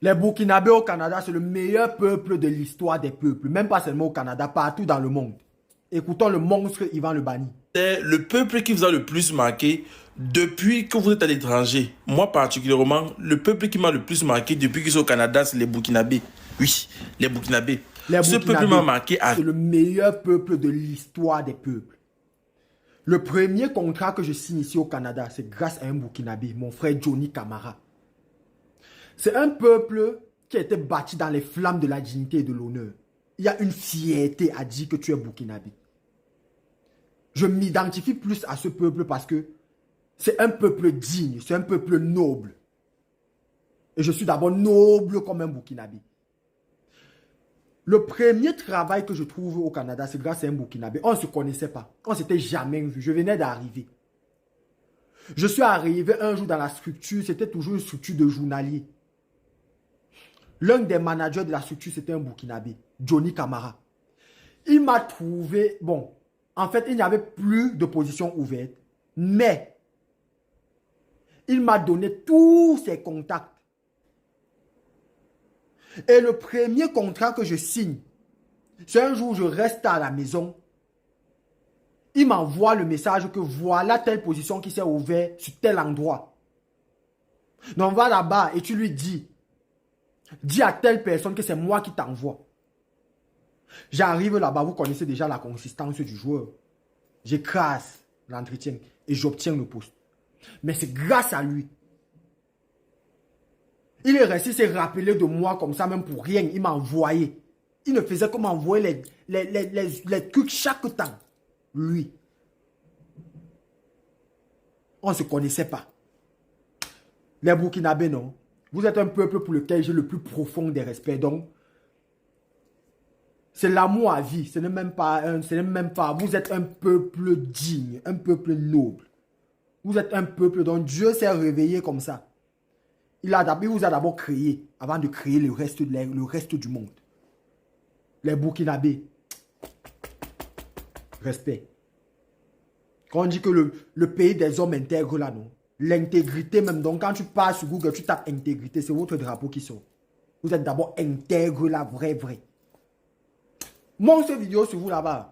Les Burkinabés au Canada, c'est le meilleur peuple de l'histoire des peuples. Même pas seulement au Canada, partout dans le monde. Écoutons le monstre Ivan Le Bani. C'est le peuple qui vous a le plus marqué depuis que vous êtes à l'étranger. Moi particulièrement, le peuple qui m'a le plus marqué depuis que je suis au Canada, c'est les Burkinabés. Oui, les Burkinabés. Ce peuple m'a marqué à... C'est le meilleur peuple de l'histoire des peuples. Le premier contrat que je signe ici au Canada, c'est grâce à un Burkinabé, mon frère Johnny Camara. C'est un peuple qui a été bâti dans les flammes de la dignité et de l'honneur. Il y a une fierté à dire que tu es Burkinabé. Je m'identifie plus à ce peuple parce que c'est un peuple digne, c'est un peuple noble. Et je suis d'abord noble comme un Burkinabé. Le premier travail que je trouve au Canada, c'est grâce à un Burkinabé. On ne se connaissait pas. On ne s'était jamais vu. Je venais d'arriver. Je suis arrivé un jour dans la structure. C'était toujours une structure de journalier. L'un des managers de la structure, c'était un Burkinabé. Johnny Camara. Il m'a trouvé... Bon, en fait, il n'y avait plus de position ouverte. Mais, il m'a donné tous ses contacts. Et le premier contrat que je signe, c'est un jour où je reste à la maison. Il m'envoie le message que voilà telle position qui s'est ouverte sur tel endroit. Donc va là-bas et tu lui dis. Dis à telle personne que c'est moi qui t'envoie. J'arrive là-bas, vous connaissez déjà la consistance du joueur. J'écrase l'entretien et j'obtiens le poste. Mais c'est grâce à lui. Il est resté se rappeler de moi comme ça, même pour rien. Il m'a envoyé. Il ne faisait que m'envoyer les trucs chaque temps. Lui. On ne se connaissait pas. Les Burkinabés, non. Vous êtes un peuple pour lequel j'ai le plus profond des respects. Donc, c'est l'amour à vie. Ce n'est même pas. Vous êtes un peuple digne, un peuple noble. Vous êtes un peuple dont Dieu s'est réveillé comme ça. Il vous a d'abord créé avant de créer le reste du monde. Les Burkinabés. Respect. Quand on dit que le pays des hommes intègres là, non. L'intégrité même. Donc quand tu pars sur Google, tu tapes intégrité, c'est votre drapeau qui sort. Vous êtes d'abord intègre là, vrai. Montre cette vidéo sur vous là-bas.